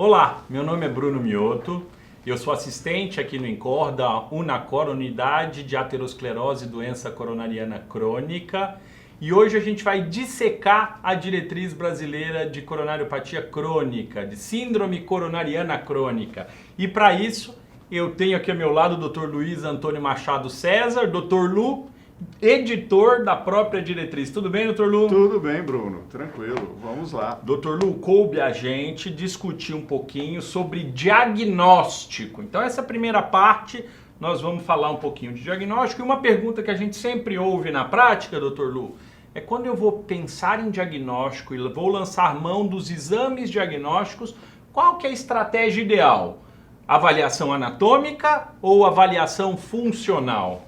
Olá, meu nome é Bruno Mioto, eu sou assistente aqui no INCOR da Unacor, Unidade de Aterosclerose e Doença Coronariana Crônica, e hoje a gente vai dissecar a diretriz brasileira de coronariopatia crônica, de síndrome coronariana crônica. E para isso, eu tenho aqui ao meu lado o Dr. Luiz Antônio Machado César, Dr. Lu, editor da própria diretriz. Tudo bem, Dr. Lu? Tudo bem, Bruno. Tranquilo. Vamos lá. Dr. Lu, coube a gente discutir um pouquinho sobre diagnóstico. Então, essa primeira parte, nós vamos falar um pouquinho de diagnóstico. E uma pergunta que a gente sempre ouve na prática, Dr. Lu, é quando eu vou pensar em diagnóstico e vou lançar mão dos exames diagnósticos, qual que é a estratégia ideal? Avaliação anatômica ou avaliação funcional?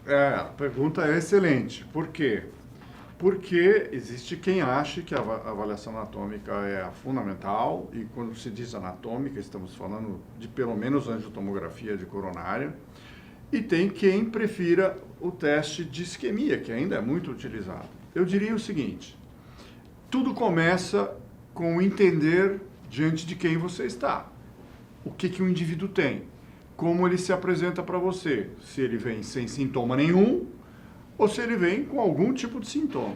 A pergunta é excelente. Por quê? Porque existe quem ache que a avaliação anatômica é a fundamental, e quando se diz anatômica, estamos falando de pelo menos angiotomografia de coronária, e tem quem prefira o teste de isquemia, que ainda é muito utilizado. Eu diria o seguinte: tudo começa com entender diante de quem você está, o que o indivíduo tem. Como ele se apresenta para você, se ele vem sem sintoma nenhum ou se ele vem com algum tipo de sintoma.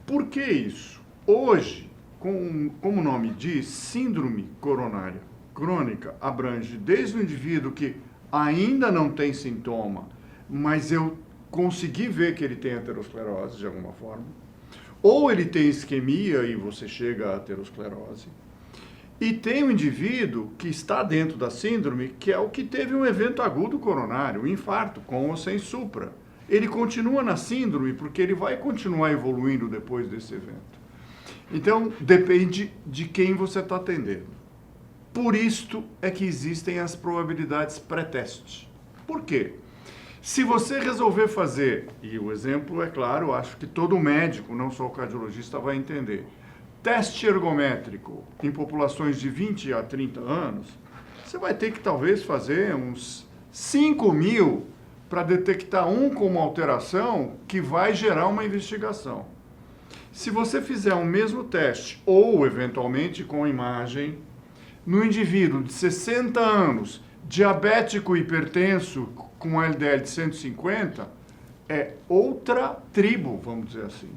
Por que isso? Hoje, como o nome diz, síndrome coronária crônica abrange desde o indivíduo que ainda não tem sintoma, mas eu consegui ver que ele tem aterosclerose de alguma forma, ou ele tem isquemia e você chega à aterosclerose. E tem um indivíduo que está dentro da síndrome, que é o que teve um evento agudo coronário, um infarto, com ou sem supra. Ele continua na síndrome porque ele vai continuar evoluindo depois desse evento. Então, depende de quem você está atendendo. Por isto é que existem as probabilidades pré-teste. Por quê? Se você resolver fazer, e o exemplo é claro, acho que todo médico, não só o cardiologista, vai entender, teste ergométrico em populações de 20 a 30 anos, você vai ter que talvez fazer uns 5.000 para detectar um com uma alteração que vai gerar uma investigação. Se você fizer o mesmo teste, ou eventualmente com imagem, no indivíduo de 60 anos, diabético hipertenso, com LDL de 150, é outra tribo, vamos dizer assim.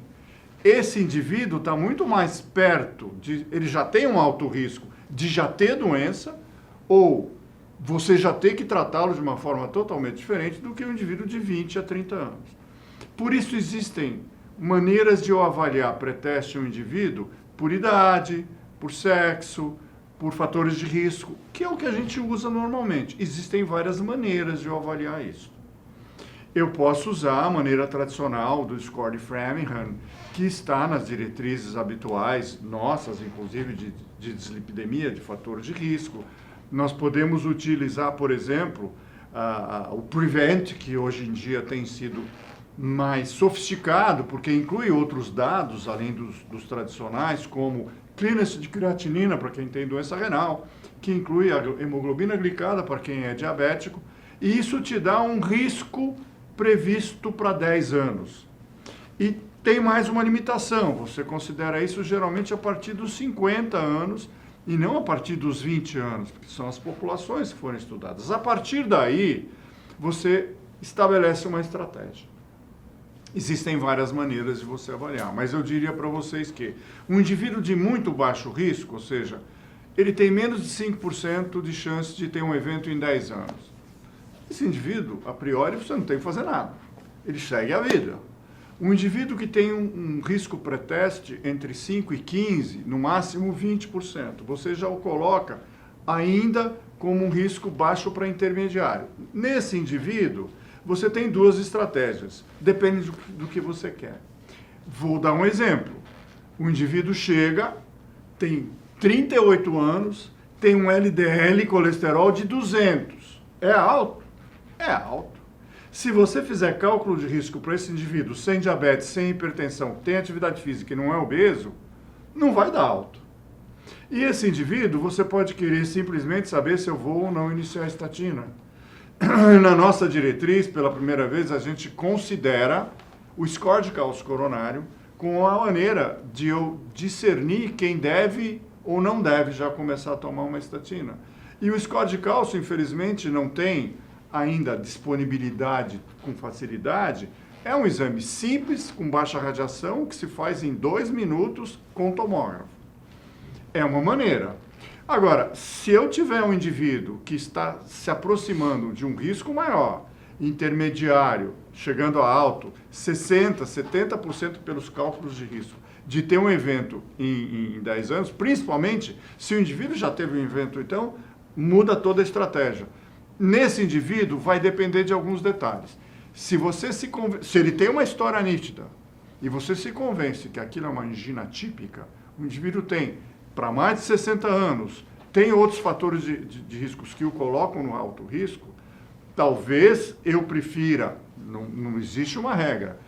Esse indivíduo está muito mais perto ele já tem um alto risco de já ter doença, ou você já ter que tratá-lo de uma forma totalmente diferente do que o indivíduo de 20 a 30 anos. Por isso existem maneiras de eu avaliar pré-teste um indivíduo por idade, por sexo, por fatores de risco, que é o que a gente usa normalmente. Existem várias maneiras de eu avaliar isso. Eu posso usar a maneira tradicional do score de Framingham, que está nas diretrizes habituais, nossas, inclusive, de dislipidemia, de fatores de risco. Nós podemos utilizar, por exemplo, o Prevent, que hoje em dia tem sido mais sofisticado, porque inclui outros dados, além dos tradicionais, como clearance de creatinina, para quem tem doença renal, que inclui a hemoglobina glicada, para quem é diabético, e isso te dá um risco previsto para 10 anos. E tem mais uma limitação, você considera isso geralmente a partir dos 50 anos e não a partir dos 20 anos, porque são as populações que foram estudadas. A partir daí, você estabelece uma estratégia. Existem várias maneiras de você avaliar, mas eu diria para vocês que um indivíduo de muito baixo risco, ou seja, ele tem menos de 5% de chance de ter um evento em 10 anos. Esse indivíduo, a priori, você não tem que fazer nada. Ele segue a vida. Um indivíduo que tem um risco pré-teste entre 5 e 15, no máximo 20%, você já o coloca ainda como um risco baixo para intermediário. Nesse indivíduo, você tem duas estratégias. Depende do que você quer. Vou dar um exemplo. O indivíduo chega, tem 38 anos, tem um LDL colesterol de 200. É alto? É alto. Se você fizer cálculo de risco para esse indivíduo sem diabetes, sem hipertensão, tem atividade física e não é obeso, não vai dar alto. E esse indivíduo, você pode querer simplesmente saber se eu vou ou não iniciar a estatina. Na nossa diretriz, pela primeira vez, a gente considera o score de cálcio coronário com a maneira de eu discernir quem deve ou não deve já começar a tomar uma estatina. E o score de cálcio, infelizmente, não tem ainda disponibilidade com facilidade. É um exame simples, com baixa radiação, que se faz em 2 minutos com tomógrafo. É uma maneira. Agora, se eu tiver um indivíduo que está se aproximando de um risco maior, intermediário, chegando a alto, 60%, 70% pelos cálculos de risco, de ter um evento em 10 anos, principalmente se o indivíduo já teve um evento, então muda toda a estratégia. Nesse indivíduo vai depender de alguns detalhes. Se ele tem uma história nítida e você se convence que aquilo é uma angina típica, o indivíduo tem para mais de 60 anos, tem outros fatores de riscos que o colocam no alto risco, talvez eu prefira, não existe uma regra,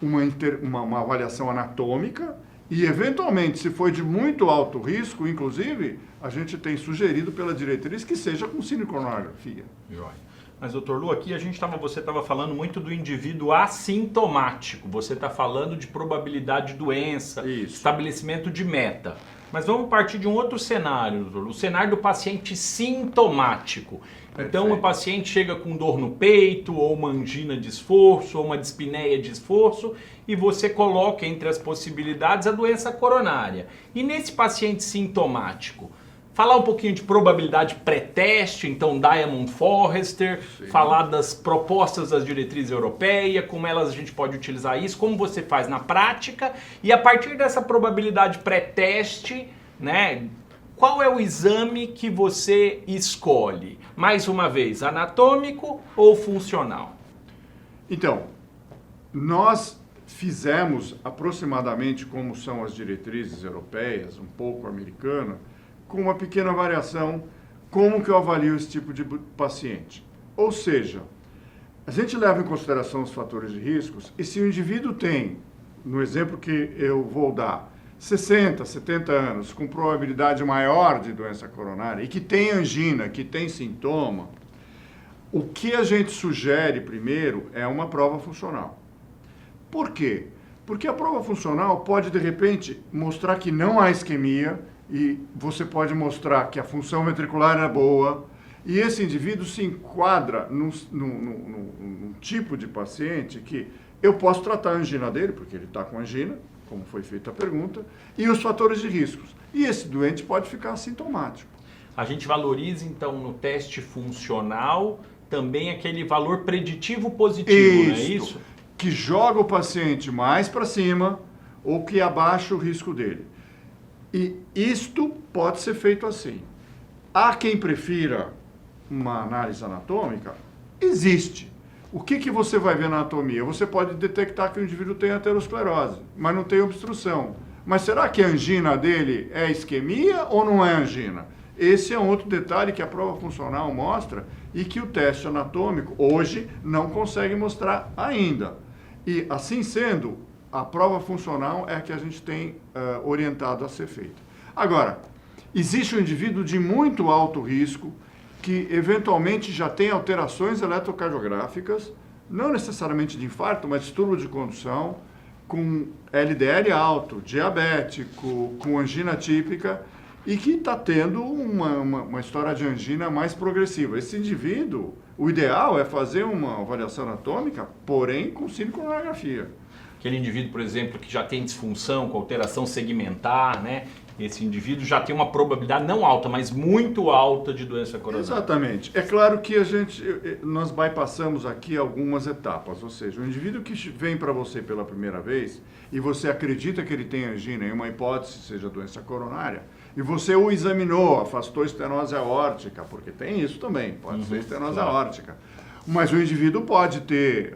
uma avaliação anatômica e, eventualmente, se for de muito alto risco, inclusive, a gente tem sugerido pela diretriz que seja com cinecoronografia. Mas, doutor Lu, aqui você estava falando muito do indivíduo assintomático. Você está falando de probabilidade de doença, Isso. Estabelecimento de meta. Mas vamos partir de um outro cenário, doutor Lu, o cenário do paciente sintomático. Então, o paciente chega com dor no peito, ou uma angina de esforço, ou uma dispneia de esforço, e você coloca entre as possibilidades a doença coronária. E nesse paciente sintomático, falar um pouquinho de probabilidade pré-teste, então Diamond Forrester, Sim. falar das propostas das diretrizes europeias, como a gente pode utilizar isso, como você faz na prática, e a partir dessa probabilidade pré-teste, né, qual é o exame que você escolhe? Mais uma vez, anatômico ou funcional? Então, nós fizemos aproximadamente como são as diretrizes europeias, um pouco americana, com uma pequena variação, como que eu avalio esse tipo de paciente. Ou seja, a gente leva em consideração os fatores de riscos e se o indivíduo tem, no exemplo que eu vou dar, 60, 70 anos, com probabilidade maior de doença coronária e que tem angina, que tem sintoma, o que a gente sugere primeiro é uma prova funcional. Por quê? Porque a prova funcional pode, de repente, mostrar que não há isquemia, e você pode mostrar que a função ventricular é boa, e esse indivíduo se enquadra num tipo de paciente que eu posso tratar a angina dele, porque ele está com angina, como foi feita a pergunta, e os fatores de riscos. E esse doente pode ficar assintomático. A gente valoriza, então, no teste funcional, também aquele valor preditivo positivo, não é isso? Que joga o paciente mais para cima ou que abaixa o risco dele. E isto pode ser feito assim. Há quem prefira uma análise anatômica? Existe. O que você vai ver na anatomia? Você pode detectar que o indivíduo tem aterosclerose, mas não tem obstrução. Mas será que a angina dele é isquemia ou não é angina? Esse é um outro detalhe que a prova funcional mostra e que o teste anatômico hoje não consegue mostrar ainda. E assim sendo, a prova funcional é a que a gente tem orientado a ser feita. Agora, existe um indivíduo de muito alto risco que eventualmente já tem alterações eletrocardiográficas, não necessariamente de infarto, mas distúrbio de condução, com LDL alto, diabético, com angina típica e que está tendo uma história de angina mais progressiva. Esse indivíduo, o ideal é fazer uma avaliação anatômica, porém com cinecoronografia. Aquele indivíduo, por exemplo, que já tem disfunção com alteração segmentar, né? Esse indivíduo já tem uma probabilidade não alta, mas muito alta de doença coronária. Exatamente. É claro que nós bypassamos aqui algumas etapas, ou seja, o indivíduo que vem para você pela primeira vez e você acredita que ele tem angina, em uma hipótese seja doença coronária, e você o examinou, afastou estenose aórtica, porque tem isso também, pode ser estenose aórtica. Mas o indivíduo pode ter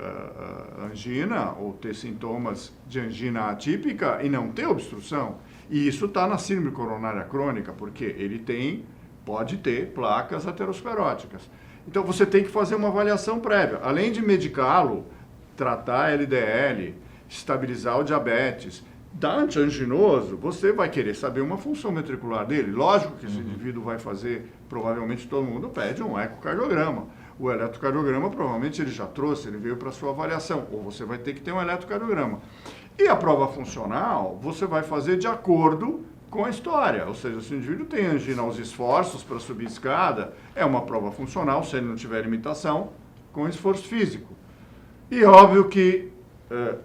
angina ou ter sintomas de angina atípica e não ter obstrução. E isso está na síndrome coronária crônica, porque ele pode ter placas ateroscleróticas. Então você tem que fazer uma avaliação prévia. Além de medicá-lo, tratar LDL, estabilizar o diabetes, da antianginoso, você vai querer saber uma função ventricular dele. Lógico que esse indivíduo vai fazer, provavelmente todo mundo pede um ecocardiograma. O eletrocardiograma, provavelmente ele já trouxe, ele veio para sua avaliação, ou você vai ter que ter um eletrocardiograma. E a prova funcional, você vai fazer de acordo com a história. Ou seja, se o indivíduo tem angina aos esforços para subir escada, é uma prova funcional, se ele não tiver limitação, com esforço físico. E óbvio que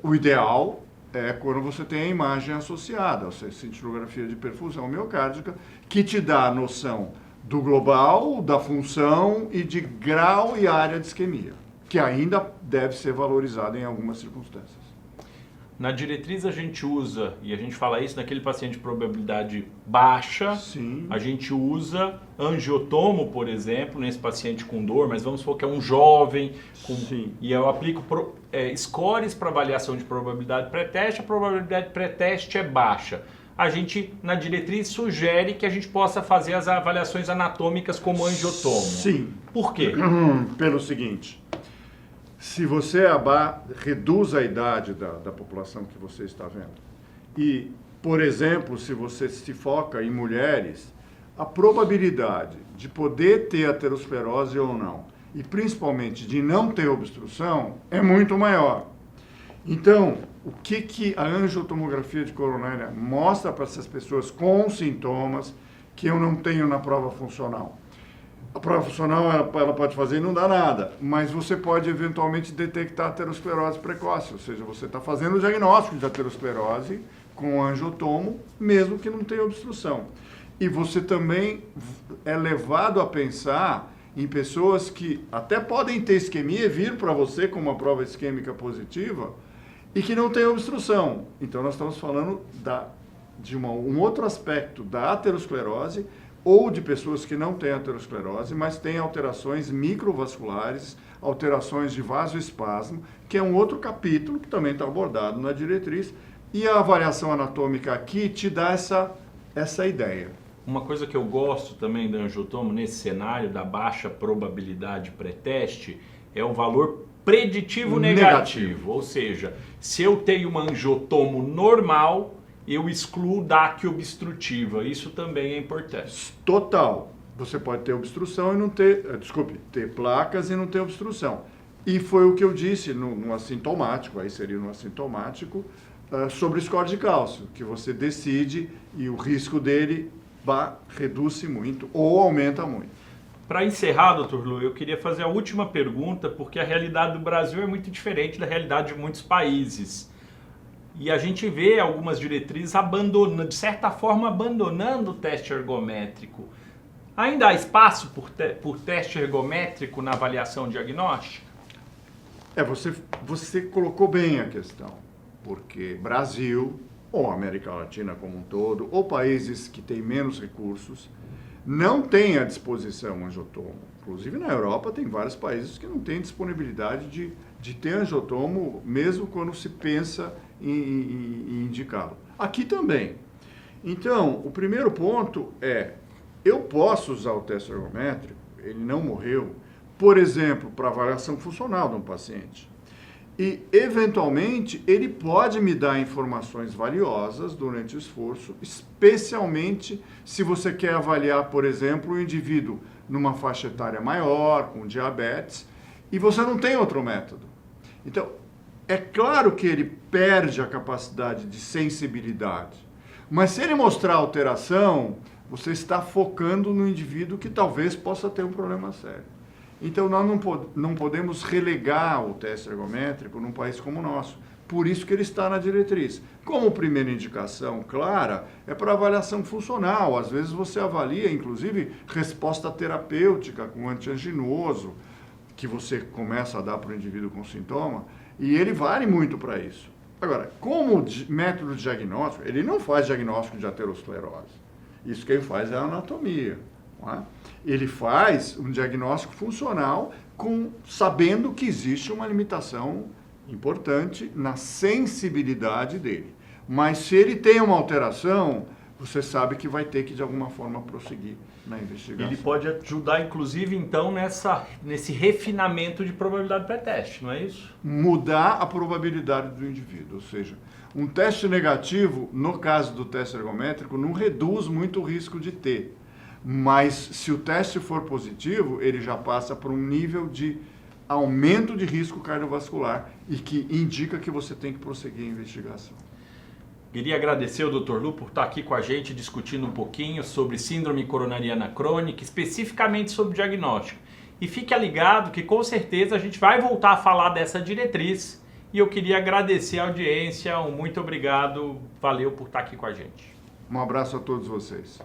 o ideal é quando você tem a imagem associada, ou seja, cintilografia de perfusão miocárdica, que te dá a noção do global, da função e de grau e área de isquemia, que ainda deve ser valorizada em algumas circunstâncias. Na diretriz a gente usa, e a gente fala isso naquele paciente de probabilidade baixa, Sim. A gente usa angiotomo, por exemplo, nesse paciente com dor, mas vamos supor que é um jovem, e eu aplico scores para avaliação de probabilidade pré-teste, a probabilidade pré-teste é baixa. A gente, na diretriz, sugere que a gente possa fazer as avaliações anatômicas como angiotomo. Sim. Por quê? Pelo seguinte, se você reduz a idade da população que você está vendo, e, por exemplo, se você se foca em mulheres, a probabilidade de poder ter aterosclerose ou não, e principalmente de não ter obstrução, é muito maior. Então, o que a angiotomografia de coronária mostra para essas pessoas com sintomas que eu não tenho na prova funcional? A prova funcional ela pode fazer e não dá nada, mas você pode eventualmente detectar aterosclerose precoce, ou seja, você está fazendo o diagnóstico de aterosclerose com angiotomo, mesmo que não tenha obstrução. E você também é levado a pensar em pessoas que até podem ter isquemia e vir para você com uma prova isquêmica positiva e que não tem obstrução. Então nós estamos falando de um outro aspecto da aterosclerose, ou de pessoas que não têm aterosclerose, mas têm alterações microvasculares, alterações de vasoespasmo, que é um outro capítulo que também está abordado na diretriz, e a avaliação anatômica aqui te dá essa ideia. Uma coisa que eu gosto também da angiotomo, nesse cenário da baixa probabilidade pré-teste, é o valor preditivo negativo. Ou seja, se eu tenho uma angiotomo normal, eu excluo DAC obstrutiva. Isso também é importante. Total. Você pode ter obstrução e não ter... ter placas e não ter obstrução. E foi o que eu disse no assintomático, aí seria no assintomático, sobre o score de cálcio, que você decide e o risco dele reduz-se muito ou aumenta muito. Para encerrar, doutor Lu, eu queria fazer a última pergunta, porque a realidade do Brasil é muito diferente da realidade de muitos países. E a gente vê algumas diretrizes abandonando, de certa forma, abandonando o teste ergométrico. Ainda há espaço por teste ergométrico na avaliação diagnóstica? Você colocou bem a questão, porque Brasil, ou América Latina como um todo, ou países que têm menos recursos, não têm à disposição angiotomo. Inclusive na Europa tem vários países que não têm disponibilidade de ter angiotomo, mesmo quando se pensa em indicá-lo. Aqui também. Então, o primeiro ponto é, eu posso usar o teste ergométrico, ele não morreu, por exemplo, para avaliação funcional de um paciente. E, eventualmente, ele pode me dar informações valiosas durante o esforço, especialmente se você quer avaliar, por exemplo, o indivíduo numa faixa etária maior, com diabetes, e você não tem outro método. Então, é claro que ele perde a capacidade de sensibilidade, mas se ele mostrar alteração, você está focando no indivíduo que talvez possa ter um problema sério. Então, nós não podemos relegar o teste ergométrico num país como o nosso. Por isso que ele está na diretriz. Como primeira indicação clara, é para avaliação funcional. Às vezes você avalia, inclusive, resposta terapêutica com antianginoso, que você começa a dar para o indivíduo com sintoma, e ele vale muito para isso. Agora, como método de diagnóstico, ele não faz diagnóstico de aterosclerose. Isso quem faz é a anatomia. Não é? Ele faz um diagnóstico funcional sabendo que existe uma limitação importante na sensibilidade dele. Mas se ele tem uma alteração, você sabe que vai ter que, de alguma forma, prosseguir na investigação. Ele pode ajudar, inclusive, então, nesse refinamento de probabilidade pré-teste, não é isso? Mudar a probabilidade do indivíduo. Ou seja, um teste negativo, no caso do teste ergométrico, não reduz muito o risco de ter. Mas, se o teste for positivo, ele já passa para um nível de aumento de risco cardiovascular e que indica que você tem que prosseguir a investigação. Queria agradecer ao Dr. Lu por estar aqui com a gente discutindo um pouquinho sobre síndrome coronariana crônica, especificamente sobre o diagnóstico. E fique ligado que com certeza a gente vai voltar a falar dessa diretriz e eu queria agradecer a audiência, muito obrigado, valeu por estar aqui com a gente. Um abraço a todos vocês.